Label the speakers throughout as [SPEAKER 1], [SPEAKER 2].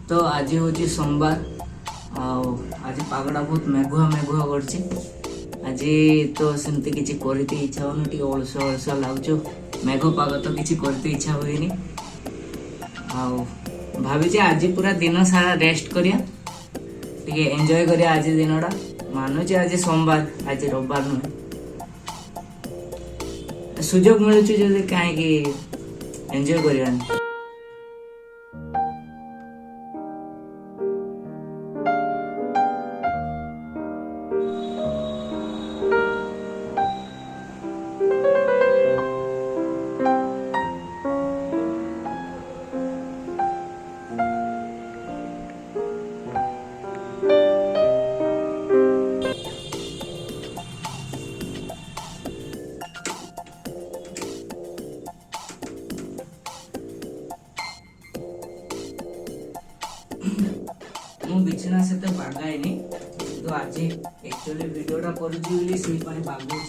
[SPEAKER 1] तो आज हूँ सोमवार आज पागड़ा बहुत मेघुआ मेघुआ कर आज तो सेमती किसी करते इच्छा होनी टे अलसुआ अलसुआ लगुच मेघ पाग तो किसी करते इच्छा हुए भावी आज पूरा दिन सारा रेस्ट करिया टे एंजॉय करिया आज दिनटा मानुचे आज सोमवार आज रविवार नुहे सुजोग मिलूँ जो कहीं एंजॉय करवानी मु बिछना से तो बागाएनी तो आज एक्चुअली वीडियोटा करूची से बागुच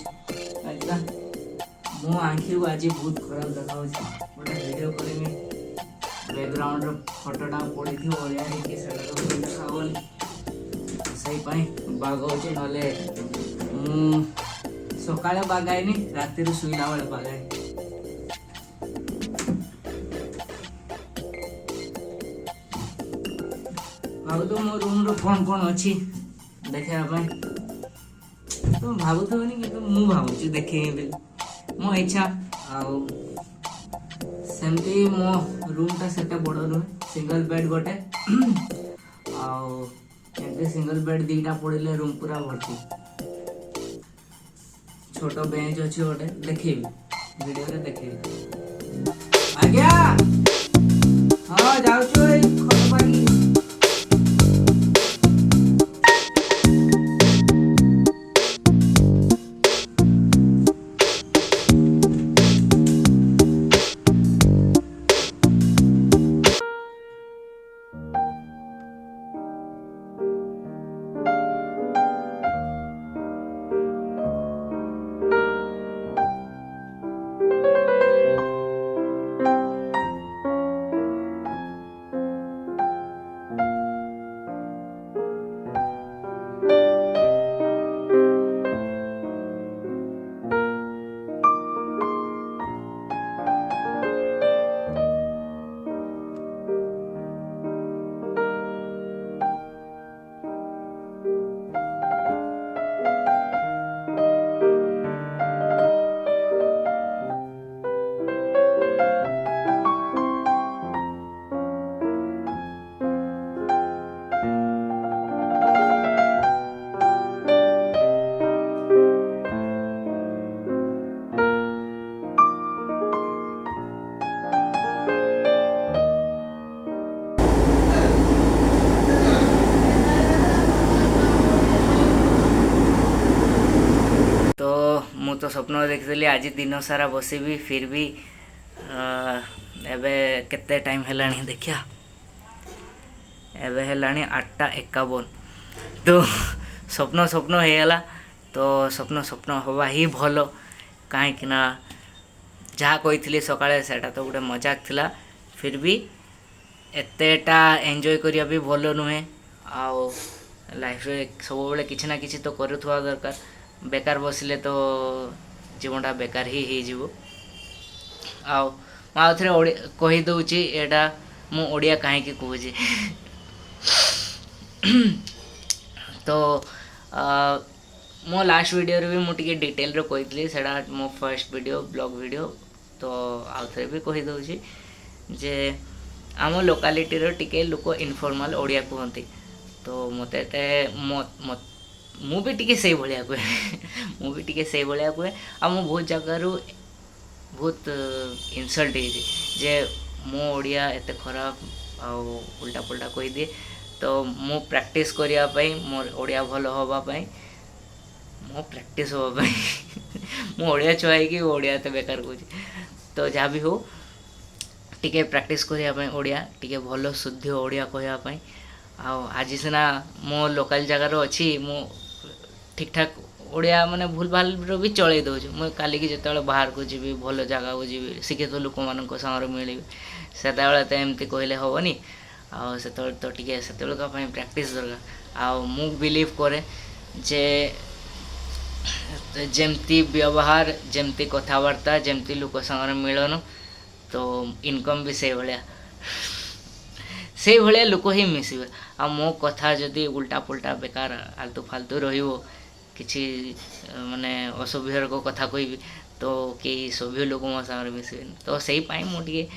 [SPEAKER 1] मो आँखी को आज बहुत खराब देखा गोटे वीडियो करेंगे बैकग्राउंड फोटोटा पड़ी थी ओडिया देखी से देखा से बागौचे ना सकाଳେ बागाएनी राति शुला बेले बागाए भावु मो रूम रो कौन कौन अच्छी देखा तो भावुनि कि मु भावुची देखे मो इच्छा सेमती मो रूमटा सेटा बड़ नुहे सिंगल बेड गोटे सिंगल बेड दीटा पड़े रूम पूरा भर्ती छोट बेंच अच्छी गोटे देखेबी वीडियो रे देखेबी आज्ञा हाँ जाऊँ खटपाड़ी तो स्वप्न देखी आज दिन सारा बसबी फिर भी एबे केते टाइम हेलानी देखिया एबे हेलानी 8:51 तो स्वप्न स्वप्न हो गला तो स्वप्न स्वप्न हवा ही भलो कहीं ना जहाँ कही सकाळे सेटा तो गोटे मजाक थिला फिर भी एतेटा एंजॉय करिया भी भलो नुहे आओ लाइफ रे सब बेले किछि ना किछि तो करुथवा दरकार बेकार बसिले तो जीवनटा बेकार ही जीवो आउ आउ थे कही दूची एटा मु ओडिया कहीं कहूँ तो मो लास्ट वीडियो रे भी मुझे डिटेल रे कही सेटा मो फर्स्ट वीडियो ब्लॉग वीडियो तो आउ थे भी कही दूची जे आम लोकालिटी रो टिके लोक इनफॉर्मल ओडिया कहते तो मत मु भी टिके से भाया कहे मु भी टिके से भाया कहे आ मु बहुत जगार बहुत इनसल्ट जे मो ओडिया एते खराब आ उल्टा पुल्टा कही दिए तो मु प्रैक्टिस करिया पई मोर ओडिया भलो होबा पई मो प्रैक्टिस होबा पई मु ओडिया छुआई कि ओडिया ते बेकार कहूँ तो जहाँ भी हो टिके प्रैक्टिस करिया पई ओडिया टिके भलो शुद्ध ओडिया कहया पई आ आज सिना मो लोकल जगार अच्छी मु ठीक ठाक ओडिया माने भूल भाल भी चलई दौर मुझे काली की जिते बाहर को जी भल जगह को जी शिक्षित लोक मान मिले से एमती कहले हेनी तो टिके सेतेबेलका प्रैक्टिस दरकार मु बिलीव करे जे जेमती व्यवहार जेमती कथबार्ता जेमती लोक संग मिलन तो इनकम भी से भाया से भाया लोक ही मिसबे आ मो कथा जदि उल्टा पुल्टा बेकार आलतू फालतू रहिबो किसी माने असभ्यर को कथा कहबी तो कई सभ्य लोक मो सागर मिसबे तो से मुझे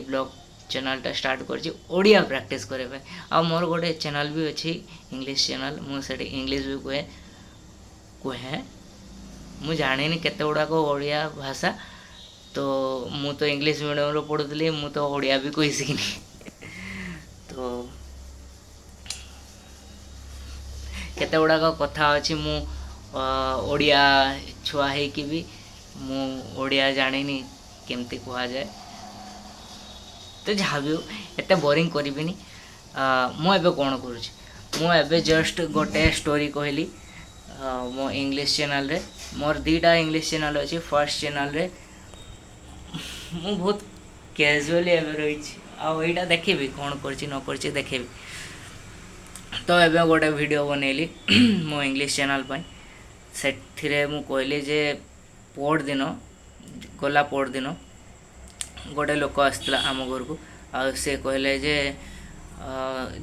[SPEAKER 1] ब्लॉग चैनलटा स्टार्ट करिया प्रैक्टिस करने आ मोर गोटे चैनल भी अच्छी इंग्लिश चैनल मुझे इंग्लिश भी कहे कहे मु जानी केते गुड़ाक ओडिया भाषा तो मु तो इंग्लिश मीडियम रो पढ़ुली मु तो ओडिया भी कही शिखनी तो केते गुड़ाक कथा अच्छी मु ओडिया छुआ है कि भी मु ओडिया जानी केमती कह जाए तो जहाँ भी एत बोरिंग करी मुझे कौन करुँचे जस्ट गोटे स्टोरी कहली मो इंग्लिश चैनल रे मोर दीटा इंग्लिश चैनल अच्छी फर्स्ट चैनल रे मु बहुत कैजुअली एवं रही देखी कौन कर देखी तो एवं गोटे वीडियो बनैली मो इंग्लिश चैनल से मु कहली जे पोड़ दिन गला पोड़ दिन गोटे लोक आसला आम घर को आ से कहले जे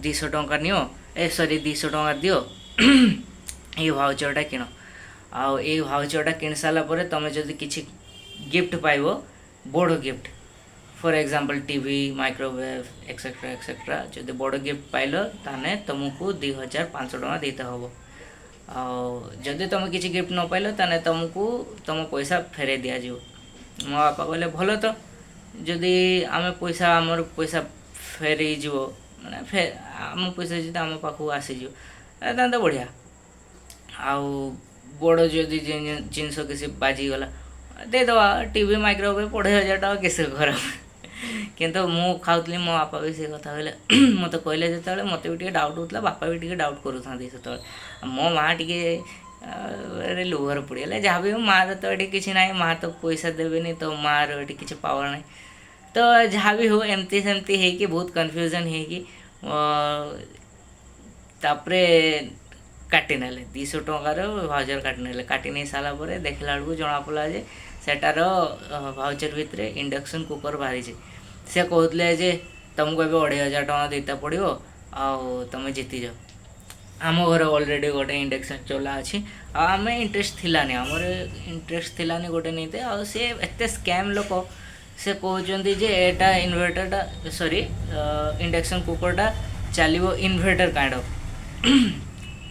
[SPEAKER 1] 200 टंका नियो सॉरी 200 टंका दियो ये भाउचरटा किण आउ ये भाउचरटा किण सारा पर तुम जदि किसी गिफ्ट पाइबो बड़ gift for example TV microwave etcetera etcetera जदि बड़ गिफ्ट पाइल ताने तुमको 2500 टंका देते हम आदि तुम किसी गिफ्ट न पाइल ताने तुमको तुम पैसा फेरे दि जाव मो बापा कहले भल तो जदि आम पैसा आमर पैसा फेरे जीव माने आम पैसा जब आम पाखु आसीज तो बढ़िया आउ बड़ जदि जिनस किसी बाजीगला देदवा टीवी माइक्रोवेव 25,000 टका किस खराब किंतु मु खाऊली मो बापा भी से कथा कहले मत कहले जो मत भी डाउट होता बापा भी डाउट करूँ से मो माँ टे लुहर पड़गला जहाँ भी माँ तो ये किसी ना माँ तो पैसा देवे तो माँ रे किसी पावर ना तो जहाँ भी हो एमती सेमती है कि बहुत कन्फ्यूजन है कि तापरे काटी ना 200 टंकार भाउचर काटी नहीं सारापर देखला बेलू जना पड़ा जे सेटार भाउचर भितर इंडक्शन कुकर बाहरी से कहते जे तुमको ए 2,500 टका देता पड़ो तुम जीति जाओ आम घर ऑलरेडी गोटे इंडक्शन चला अच्छी आम इंटरेस्ट थिलानी आमर इंटरेस्ट थिलानी गोटे नहीं आ सी एत स्कैम लोक से कहते जे एटा इन्वर्टरटा सॉरी इंडक्शन कुकरटा चलो इन्वर्टर काइंड ऑफ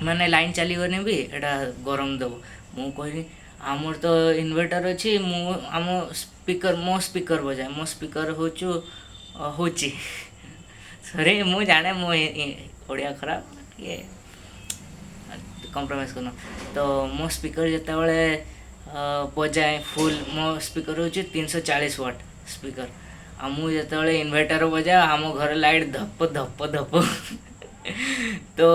[SPEAKER 1] माने लाइन चलीगने भी एटा गरम दब मु कहनी आमर तो इन्वर्टर अच्छी आम स्पीकर मो स्पीकर बजाए मो स्पीकर हूँ सॉरी मु जाने मो ओडिया खराब ये कम्प्रोमाइज करना तो मो स्पीकर जिते बजाए फुल मो स्पीकर हूँ 340 वाट स्पीकर आ मुझे इन्वर्टर बजाए आम घर लाइट धप धप धप तो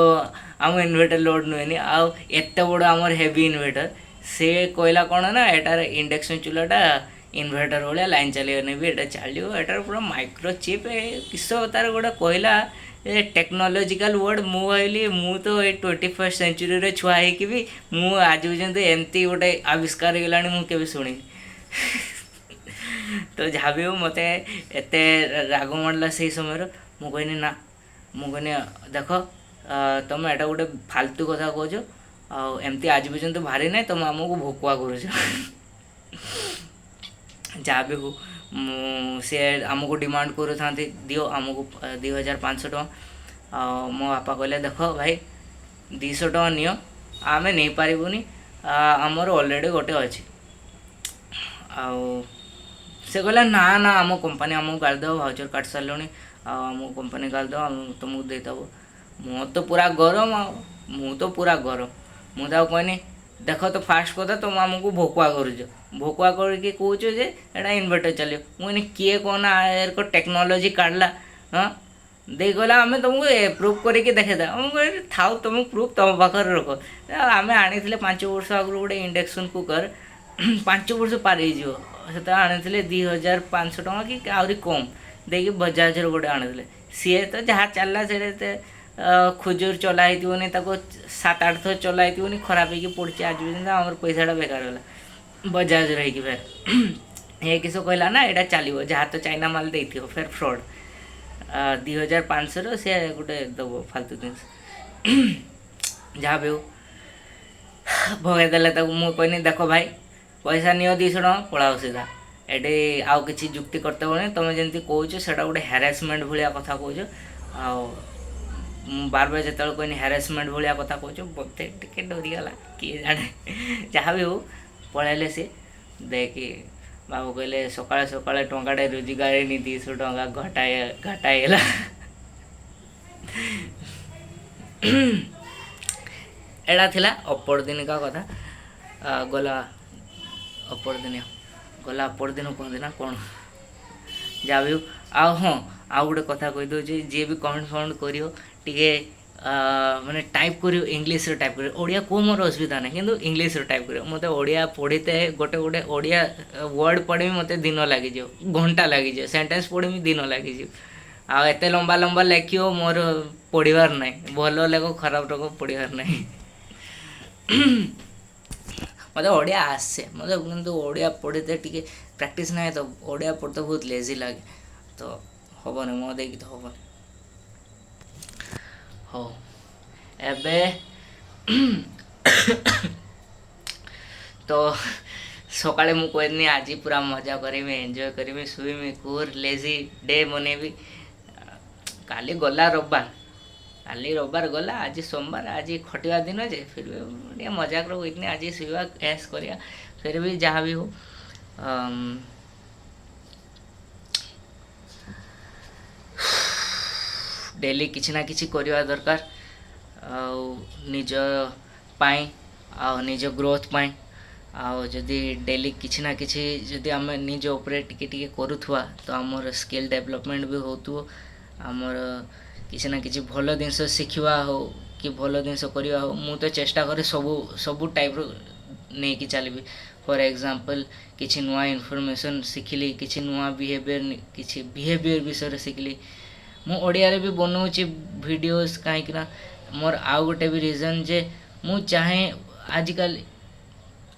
[SPEAKER 1] आम इन्वर्टर लोड नुहेनी आत बड़ आमर हेवी इन्वर्टर से कहला कौन ना एटार इंडक्शन चूल्हाटा इन्वर्टर भाया लाइन चलने भी एटा चलो एटार पूरा माइक्रोचिप किस तार गोटे कहला टेक्नोलोजिकल वर्ड मु भाई मु तो 21st सेंचुरी छुआ है भी मु आज पर्यंत एमती गोटे आविष्कार होगा मुझे शुणी तो जहाँ भी हो मत एत राग मारला से समय मु कहनी ना मु कहनी देख तुम एटा गोटे फालतू कथा कह एमती आज पर्यंत भारी ना तुम आमको भोकुआ कर जहाँ भी हो सी आमको डिमांड कर दियो आमको 2,500 टका मो बापा कहले देख भाई 200 टका नियो आम नहीं पारूनी आमर ऑलरेडी गोटे अच्छी से कहला ना ना आम कंपनी आमको गाड़देव भाउचर काट सारे आम कंपनी गाड़देव तुमको देदेव मो तो पूरा गरम मु तो पूरा गरम मुझे कहनी देख तो फास्ट कथा तुम आमको भोकुआ भोकुआ करके कौच जे एटा इन्वर्टर चलो मुझे किए कौन यार टेक्नोलोजी काढ़ला हाँ दे गला आम तुमको प्रूफ करके देखेदा थाउ तुम प्रूफ तुम पाखे रख आम आनी 5 वर्ष आगु गोटे इंडक्शन कुकर 5 वर्ष पार से आनी 2,500 टका कि आहरी कम ଦେଇକି ବଜାଜର ଗୋଟେ ଆଣିଥିଲେ। ସିଏ ତ ଯାହା ଚାଲିଲା ସେଇଟା ଖୁଜୁର ଚଲା ହେଇଥିବନି, ତାକୁ 7-8 ଥର ଚଲା ହେଇଥିବନି, ଖରାପ ହେଇକି ପଡ଼ିଛି ଆଜି ପର୍ଯ୍ୟନ୍ତ। ଆମର ପଇସାଟା ବେକାର ହେଲା ବଜାଜର ହେଇକି। ଫେର ଏ କିସ କହିଲା ନା ଏଇଟା ଚାଲିବ, ଯାହା ତ ଚାଇନା ମାଲ ଦେଇଥିବ। ଫେର ଫ୍ରଡ଼୍ 2500ର ସେ ଗୋଟେ ଦେବ ଫାଲତୁ ଜିନିଷ। ଯାହା ବି ହଉ ଭଗେଇ ଦେଲେ ତାକୁ। ମୁଁ କହିନି ଦେଖ ଭାଇ ପଇସା ନିଅ 200 ଟଙ୍କା, ପଳାଅ ସିଧା। ଏଠି ଆଉ କିଛି ଯୁକ୍ତି କରତେ ହବନି। ତୁମେ ଯେମିତି କହୁଛ ସେଇଟା ଗୋଟେ ହ୍ୟାରାସମେଣ୍ଟ ଭଳିଆ କଥା କହୁଛ। ଆଉ ମୁଁ ବାର ଯେତେବେଳେ କହିନି ହ୍ୟାରାସମେଣ୍ଟ ଭଳିଆ କଥା କହୁଛ, ମୋତେ ଟିକେ ଡରିଗଲା, କିଏ ଜାଣେ। ଯାହା ବି ହଉ ପଳେଇଲେ ସିଏ ଦେଇକି। ବାବୁ କହିଲେ ସକାଳେ ସକାଳେ ଟଙ୍କାଟେ ରୋଜଗାର ହେଇନି, 200 ଟଙ୍କା ଘାଟା ହେଇଗଲା। ଏଇଟା ଥିଲା ଅପରଦିନିକା କଥା। ଗଲା ଅପରଦିନ କୁହନ୍ତି ନା କ'ଣ, ଯାହା ବି ହଉ। ଆଉ ହଁ, ଆଉ ଗୋଟେ କଥା କହିଦେଉଛି, ଯିଏ ବି କମେଣ୍ଟ ଫମେଣ୍ଟ କରିବ ଟିକେ ମାନେ ଟାଇପ୍ କରିବ, ଇଂଲିଶରେ ଟାଇପ୍ କରିବ। ଓଡ଼ିଆ କେଉଁ ମୋର ଅସୁବିଧା ନାହିଁ, କିନ୍ତୁ ଇଂଲିଶରେ ଟାଇପ୍ କରିବ। ମୋତେ ଓଡ଼ିଆ ପଢ଼ିତେ ଗୋଟେ ଓଡ଼ିଆ ୱାର୍ଡ଼ ପଢ଼ିବି ମୋତେ ଦିନ ଲାଗିଯିବ, ଘଣ୍ଟା ଲାଗିଯିବ। ସେଣ୍ଟେନ୍ସ ପଢ଼ିବି ଦିନ ଲାଗିଯିବ। ଆଉ ଏତେ ଲମ୍ବା ଲମ୍ବା ଲେଖିବ ମୋର ପଢ଼ିବାର ନାହିଁ। ଭଲ ଲେଖ ଖରାପ ଲେଖ ପଢ଼ିବାର ନାହିଁ। ମୋତେ ଓଡ଼ିଆ ଆସେ, ମୋତେ କିନ୍ତୁ ଓଡ଼ିଆ ପଢ଼ିତେ ଟିକେ ପ୍ରାକ୍ଟିସ୍ ନାହିଁ ତ। ଓଡ଼ିଆ ପଢ଼ିତେ ବହୁତ ଲେଜି ଲାଗେ, ତ ହବନି ମୋ ଦେଇକି ତ ହବନି। ହଉ ଏବେ ତ ସକାଳେ ମୁଁ କହିନି ଆଜି ପୁରା ମଜା କରିମି, ଏନ୍ଜୟ କରିମି, ଶୋଇମି, କୁର୍ ଲେଜି ଡେ ବନେଇବି। କାଲି ଗଲା ରବିବାର, ଗଲା, ଆଜି ସୋମବାର, ଆଜି ଖଟିବା ଦିନ ଯେ ଫିର୍ ବି ଟିକେ ମଜାକ କହିନି ଆଜି ଶୋଇବା ଏସ୍ କରିବା। ଫିର୍ ବି ଯାହା ବି ହଉ ଡେଲି କିଛି ନା କିଛି କରିବା ଦରକାର, ଆଉ ନିଜ ପାଇଁ, ଆଉ ନିଜ ଗ୍ରୋଥ୍ ପାଇଁ। ଆଉ ଯଦି ଡେଲି କିଛି ନା କିଛି ଯଦି ଆମେ ନିଜ ଉପରେ ଟିକେ ଟିକେ କରୁଥିବା, ତ ଆମର ସ୍କିଲ୍ ଡେଭଲପମେଣ୍ଟ ବି ହେଉଥିବ। ଆମର କିଛି ନା କିଛି ଭଲ ଜିନିଷ ଶିଖିବା ହଉ କି ଭଲ ଜିନିଷ କରିବା ହଉ, ମୁଁ ତ ଚେଷ୍ଟା କରେ ସବୁ ଟାଇପ୍ର ନେଇକି ଚାଲିବି। ଫର୍ ଏକ୍ଜାମ୍ପଲ୍ କିଛି ନୂଆ ଇନଫର୍ମେସନ୍ ଶିଖିଲି, କିଛି ନୂଆ ବିହେଭିଅର୍ ବିଷୟରେ ଶିଖିଲି। ମୁଁ ଓଡ଼ିଆରେ ବି ବନାଉଛି ଭିଡ଼ିଓସ୍, କାହିଁକିନା ମୋର ଆଉ ଗୋଟେ ବି ରିଜନ୍ ଯେ ମୁଁ ଚାହେଁ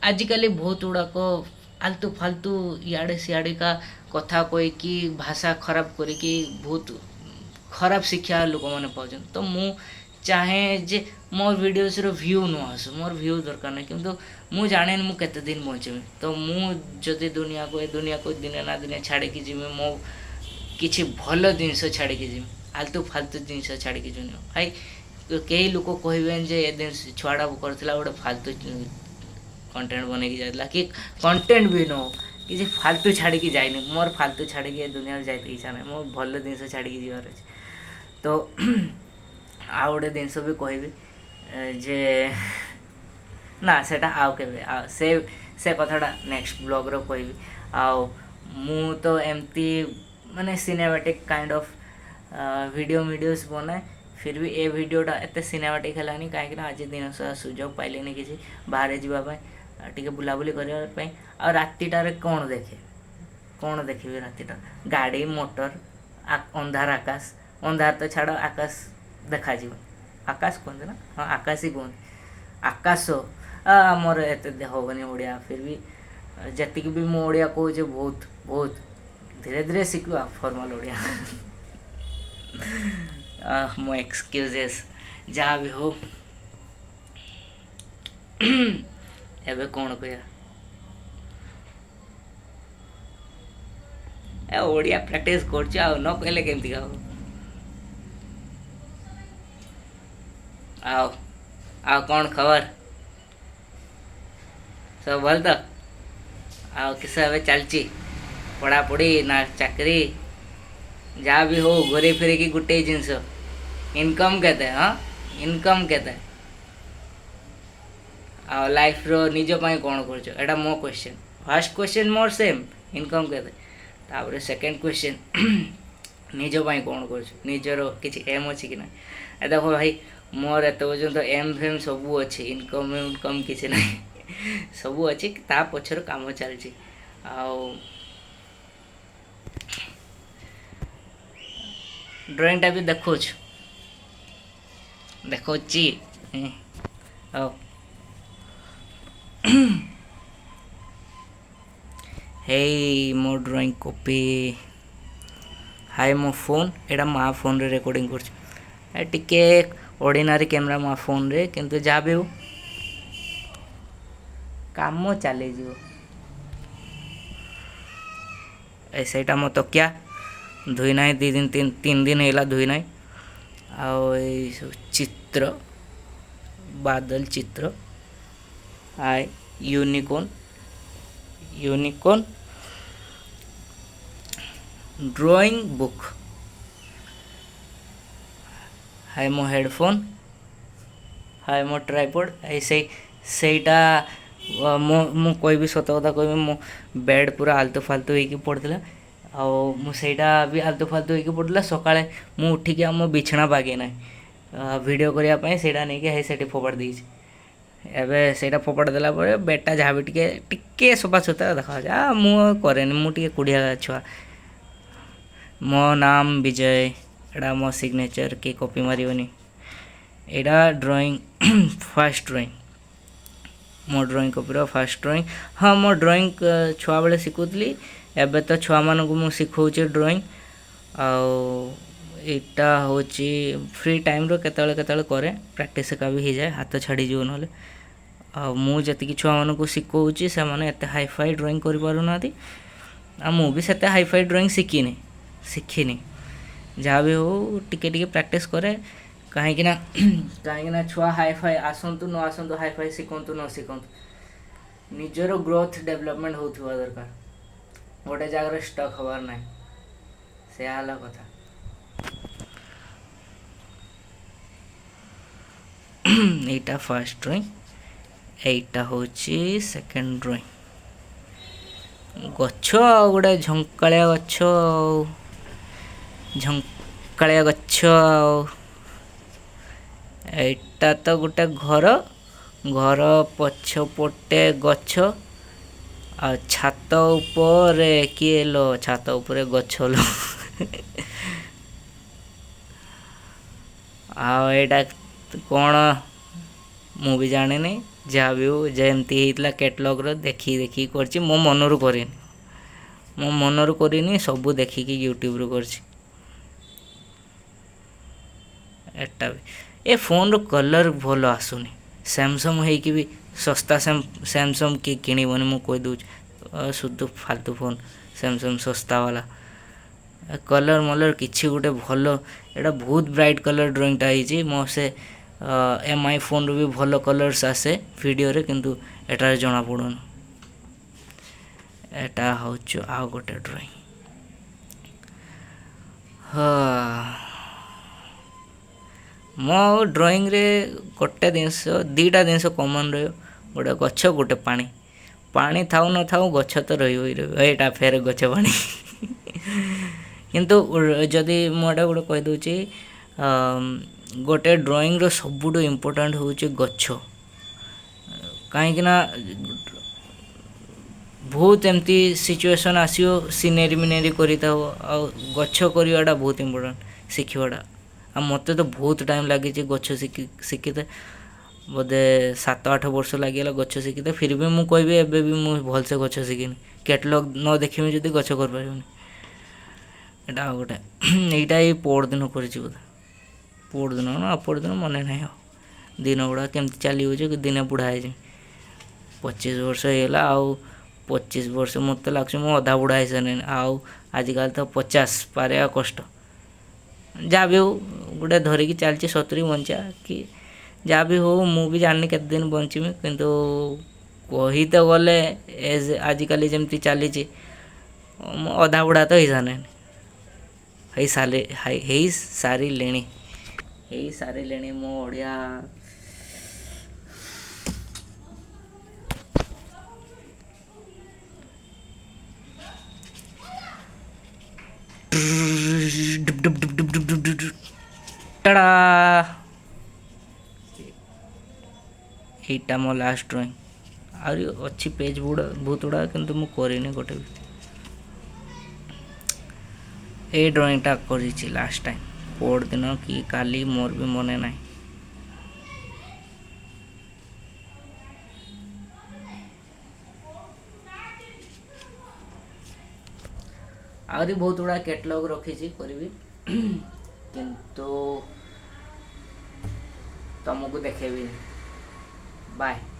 [SPEAKER 1] ଆଜିକାଲି ବହୁତ ଗୁଡ଼ାକ ଆଲତୁ ଫାଲତୁ ଇଆଡ଼େ ସିଆଡ଼େକା କଥା କହିକି, ଭାଷା ଖରାପ କରିକି ବହୁତ ଖରାପ ଶିକ୍ଷା ଲୋକମାନେ ପାଉଛନ୍ତି। ତ ମୁଁ ଚାହେଁ ଯେ ମୋ ଭିଡ଼ିଓସ୍ର ଭ୍ୟୁ ନ ଆସୁ, ମୋର ଭ୍ୟୁ ଦରକାର ନାହିଁ। କିନ୍ତୁ ମୁଁ ଜାଣେନି ମୁଁ କେତେ ଦିନ ବଞ୍ଚିବି, ତ ମୁଁ ଯଦି ଦୁନିଆକୁ ଦିନେ ନା ଦିନେ ଛାଡ଼ିକି ଯିବି, ମୋ କିଛି ଭଲ ଜିନିଷ ଛାଡ଼ିକି ଯିବି, ଆଲତୁ ଫାଲତୁ ଜିନିଷ ଛାଡ଼ିକି ଯିବି। ଭାଇ କେହି ଲୋକ କହିବେନି ଯେ ଏ ଜିନିଷ ଛୁଆଟା କରିଥିଲା ଗୋଟେ ଫାଲତୁ କଣ୍ଟେଣ୍ଟ ବନେଇକି ଯାଇଥିଲା, କି କଣ୍ଟେଣ୍ଟ ବି ନ କିଛି ଫାଲତୁ ଛାଡ଼ିକି ଯାଇନି। ମୋର ଫାଲତୁ ଛାଡ଼ିକି ଏ ଦୁନିଆରେ ଯାଇତେ ଇଚ୍ଛା ନାହିଁ, ମୋ ଭଲ ଜିନିଷ ଛାଡ଼ିକି ଯିବାର ଅଛି। ତ ଆଉ ଗୋଟେ ଜିନିଷ ବି କହିବି ଯେ ନା ସେଟା ଆଉ କେବେ, ଆଉ ସେ କଥାଟା ନେକ୍ସଟ ବ୍ଲଗ୍ର କହିବି। ଆଉ ମୁଁ ତ ଏମିତି ମାନେ ସିନେମାଟିକ୍ କାଇଣ୍ଡ ଅଫ୍ ଭିଡ଼ିଓସ୍ ବନାଏ। ଫିର୍ ବି ଏ ଭିଡ଼ିଓଟା ଏତେ ସିନେମାଟିକ୍ ହେଲାନି, କାହିଁକିନା ଆଜି ଦିନ ସାରା ସୁଯୋଗ ପାଇଲିନି କିଛି ବାହାରେ ଯିବା ପାଇଁ, ଟିକେ ବୁଲାବୁଲି କରିବା ପାଇଁ। ଆଉ ରାତିଟାରେ କ'ଣ ଦେଖିବି ରାତିଟା? ଗାଡ଼ି ମଟର, ଅନ୍ଧାର ଆକାଶ। ଅନ୍ଧାର ତ ଛାଡ଼, ଆକାଶ ଦେଖାଯିବ। ଆକାଶ କୁହନ୍ତି ନା? ହଁ ଆକାଶ ହିଁ କୁହନ୍ତି। ଆକାଶ ମୋର ଏତେ ହବନି ଓଡ଼ିଆ। ଫିର୍ ବି ଯେତିକି ବି ମୁଁ ଓଡ଼ିଆ କହୁଛେ ବହୁତ ଧୀରେ ଧୀରେ ଶିଖିବା ଫର୍ମାଲ ଓଡ଼ିଆ। ମୋ ଏକ୍ସକ୍ୟୁଜେସ୍, ଯାହା ବି ହଉ। ଏବେ କ'ଣ କହିବା? ଓଡ଼ିଆ ପ୍ରାକ୍ଟିସ୍ କରୁଛୁ, ଆଉ ନ କହିଲେ କେମିତି ହବ? ଆଉ କ'ଣ ଖବର? ସବୁ ଭଲ ତ? ଆଉ କିସ ଏବେ ଚାଲିଛି? ପଢ଼ାପଢ଼ି ନା ଚାକିରି? ଯାହା ବି ହଉ ଘୁରେଇ ଫିରେଇକି ଗୋଟେ ଜିନିଷ, ଇନକମ୍ କେତେ? ଇନକମ୍ କେତେ? ଆଉ ଲାଇଫ୍ର ନିଜ ପାଇଁ କ'ଣ କରୁଛ? ଏଇଟା ମୋ କ୍ୱେଶ୍ଚନ୍। ଫାର୍ଷ୍ଟ କ୍ୱେଶ୍ଚନ୍ ମୋର ସେମ୍, ଇନକମ୍ କେତେ? ତାପରେ ସେକେଣ୍ଡ କ୍ୱେଶ୍ଚନ୍, ନିଜ ପାଇଁ କ'ଣ କରୁଛୁ? ନିଜର କିଛି ଏମ୍ ଅଛି କି ନାହିଁ? ଦେଖ ଭାଇ, ମୋର ଏତେ ପର୍ଯ୍ୟନ୍ତ ଏମ୍ ଫେମ୍ ସବୁ ଅଛି, ଇନକମ୍ କିଛି ନାହିଁ। ସବୁ ଅଛି, ତା ପଛରେ କାମ ଚାଲିଛି। ଆଉ ड्राइंगटा भी देखो ଆଉ ହେଇ ମୋ ଡ୍ରଇଂ କପି ହାଏ ମୋ ଫୋନ୍ ଏଇଟା ମା ଫୋନ୍ରେ ରେକର୍ଡ଼ିଂ କରୁଛି ଟିକେ ଅର୍ଡ଼ିନାରୀ କ୍ୟାମେରା ମୋ ଫୋନ୍ରେ କିନ୍ତୁ ଯାହା ବି ହଉ କାମ ଚାଲିଯିବ ସେଇଟା ମୋ ତକିଆ ଧୋଇ ନାହିଁ 2 ଦିନ 3 ଦିନ ହେଇଗଲା ଧୋଇ ନାହିଁ ଆଉ ଏଇ ସବୁ ଚିତ୍ର ବାଦଲ ଚିତ୍ର ହାଏ यूनिकॉर्न ड्राइंग बुक हाय मो हेडफोन हाय मो ट्राइपॉड ସେଇଟା ମୁଁ କହିବି ସତ କଥା କହିବି ମୋ ବେଡ୍ ପୁରା ଆଲତୁ ଫାଲତୁ ହେଇକି ପଡ଼ିଥିଲା ଆଉ ମୁଁ ସେଇଟା ବି ଆଲତୁ ଫାଲତୁ ହେଇକି ପଡ଼ିଥିଲା ସକାଳେ ମୁଁ ଉଠିକି ଆମ ବିଛଣା ବାଗେଇ ନାହିଁ ଭିଡ଼ିଓ କରିବା ପାଇଁ ସେଇଟା ନେଇକି ସେଠି ଫୋପାଡ଼ି ଦେଇଛି ଏବେ ସେଇଟା ଫୋପାଡ଼ି ଦେଲା ପରେ ବେଡ୍ଟା ଯାହା ବି ଟିକେ ସଫା ସୁତରା ଦେଖାଯାଉଛି ମୁଁ କରେନି ମୁଁ ଟିକେ କୁଡ଼ିଆ ଛୁଆ ମୋ ନାମ ବିଜୟ ଏଇଟା ମୋ ସିଗ୍ନେଚର୍ କି କପି ମାରିବନି ଏଇଟା ଡ୍ରଇଂ ଫାର୍ଷ୍ଟ ଡ୍ରଇଂ ମୋ ଡ୍ରଇଂ କପିର ଫାର୍ଷ୍ଟ ଡ୍ରଇଂ ହଁ ମୋ ଡ୍ରଇଂ ଛୁଆବେଳେ ଶିଖୁଥିଲି ଏବେ ତ ଛୁଆମାନଙ୍କୁ ମୁଁ ଶିଖଉଛି ଡ୍ରଇଂ ଆଉ ଏଇଟା ହେଉଛି ଫ୍ରି ଟାଇମ୍ର କେତେବେଳେ କରେ ପ୍ରାକ୍ଟିସ୍ ଏକା ବି ହେଇଯାଏ ହାତ ଛାଡ଼ିଯିବ ନହେଲେ ଆଉ ମୁଁ ଯେତିକି ଛୁଆମାନଙ୍କୁ ଶିଖଉଛି ସେମାନେ ଏତେ ହାଇଫାଇ ଡ୍ରଇଂ କରିପାରୁନାହାନ୍ତି ଆଉ ମୁଁ ବି ସେତେ ହାଇଫାଇ ଡ୍ରଇଂ ଶିଖିନି ଯାହା ବି ହଉ ଟିକେ ପ୍ରାକ୍ଟିସ୍ କରେ କାହିଁକିନା ଛୁଆ ହାଇଫାଇ ଆସନ୍ତୁ ନ ଆସନ୍ତୁ ହାଇଫାଇ ଶିଖନ୍ତୁ ନ ଶିଖନ୍ତୁ ନିଜର ଗ୍ରୋଥ୍ ଡେଭଲପମେଣ୍ଟ ହେଉଥିବା ଦରକାର ଗୋଟେ ଜାଗାରେ ଷ୍ଟକ୍ ହେବାର ନାହିଁ ସେୟା ହେଲା କଥା এইটা ফার্স্ট ড্রইং এইটা হচ্ছে সেকেন্ড ড্রইং ଗଛ ଆଉ ଗୋଟେ ଝଙ୍କାଳିଆ ଗଛ ଆଉ ଏଇଟା ତ ଗୋଟେ ଘର ପଛପଟେ ଗଛ ଆଉ ଛାତ ଉପରେ କିଏ लो ଛାତ ଉପରେ ଗଛ लो ଆଉ ଏଇଟା କ'ଣ ମୁଁ ବି ଜାଣିନି ଯାହା ବି ହଉ ଯେମିତି ହେଇଥିଲା କ୍ୟାଟଲଗ୍ର ଦେଖିକି କରିଛି ମୋ ମନରୁ କରିନି ସବୁ ଦେଖିକି ୟୁଟ୍ୟୁବ୍ରୁ କରିଛି ଏଟା ବି ଏ ଫୋନ୍ର କଲର୍ ଭଲ ଆସୁନି ସ୍ୟାମସଙ୍ଗ୍ ହେଇକି ବି ଶସ୍ତା ସ୍ୟାମସଙ୍ଗ୍ କିଏ କିଣିବନି ମୁଁ କହିଦେଉଛି ଶୁଦ୍ଧ ଫାଲତୁ ଫୋନ୍ ସ୍ୟାମସଙ୍ଗ୍ ଶସ୍ତା ବାଲା କଲର୍ ମଲର୍ କିଛି ଗୋଟେ ଭଲ ଏଇଟା ବହୁତ ବ୍ରାଇଟ୍ କଲର୍ ଡ୍ରଇଂଟା ହେଇଛି ମୋ ସେ MI ଫୋନ୍ରୁ ବି ଭଲ କଲର୍ସ ଆସେ ଭିଡ଼ିଓରେ କିନ୍ତୁ ଏଟାରେ ଜଣାପଡ଼ୁନି ଏଟା ହେଉଛି ଆଉ ଗୋଟେ ଡ୍ରଇଂ ମୋ ଡ୍ରଇଂରେ ଦୁଇଟା ଜିନିଷ କମନ୍ ରହିବ ଗୋଟେ ଗଛ ଗୋଟେ ପାଣି ଥାଉ ନଥାଉ ଗଛ ତ ରହିବ ଏଇଟା ଫେର ଗଛ ପାଣି କିନ୍ତୁ ଯଦି ମୁଁ ଏଇଟା ଗୋଟେ କହିଦେଉଛି ଗୋଟେ ଡ୍ରଇଂର ସବୁଠୁ ଇମ୍ପୋର୍ଟାଣ୍ଟ ହେଉଛି ଗଛ କାହିଁକିନା ବହୁତ ଏମିତି ସିଚୁଏସନ୍ ଆସିବ ସିନେରୀ କରିଥାଉ ଆଉ ଗଛ କରିବାଟା ବହୁତ ଇମ୍ପୋର୍ଟାଣ୍ଟ ଶିଖିବାଟା ଆଉ ମୋତେ ତ ବହୁତ ଟାଇମ୍ ଲାଗିଛି ଗଛ ଶିଖିତେ ବୋଧେ 7-8 ବର୍ଷ ଲାଗିଗଲା ଗଛ ଶିଖିତେ ଫିର୍ ବି ମୁଁ କହିବି ଏବେ ବି ମୁଁ ଭଲସେ ଗଛ ଶିଖିନି କ୍ୟାଟଲଗ୍ ନ ଦେଖିବି ଯଦି ଗଛ କରିପାରିବିନି ଏଇଟା ଆଉ ଗୋଟେ ଏଇଟା ଏଇ ପରଦିନ କରିଛି ବୋଧେ ପରଦିନ ମନେ ନାହିଁ ଆଉ ଦିନ ଗୁଡ଼ା କେମିତି ଚାଲିଯାଉଛି ଦିନେ ବୁଢ଼ା ହେଇଛି 25 ବର୍ଷ ହେଇଗଲା ଆଉ 25 ବର୍ଷ ମୋତେ ଲାଗୁଛି ମୁଁ ଅଧା ବୁଢ଼ା ହେଇସାରିଲିଣି ଆଉ ଆଜିକାଲି ତ 50 ପାରେଇବା କଷ୍ଟ ଯାହା ବି ହଉ ଗୋଟେ ଧରିକି ଚାଲିଛି 70 ବଞ୍ଚା କି ଯାହା ବି ହଉ ମୁଁ ବି ଜାଣିନି କେତେ ଦିନ ବଞ୍ଚିବି କିନ୍ତୁ କହି ତ ଗଲେ ଆଜିକାଲି ଯେମିତି ଚାଲିଛି ମୁଁ ଅଧା ବୁଢ଼ା ତ ହେଇସାରିଲେଣି ମୋ ଓଡ଼ିଆ ଟାଡା এইটা ମୋ ଲାଷ୍ଟ ଡ୍ରଇଂ ଆହୁରି ଅଛି ପେଜ୍ ବହୁତ ଗୁଡ଼ା କିନ୍ତୁ ମୁଁ କରିନି ଗୋଟେ ବି ଏଇ ଡ୍ରଇଂଟା କରିଛି ଲାଷ୍ଟ ଟାଇମ୍ पोड़ दिन कि काली मोर भी मने ना। आहरी बहुत गुड़ा कैटलॉग रखी करी किंतु तुमको देखेबी। बाय।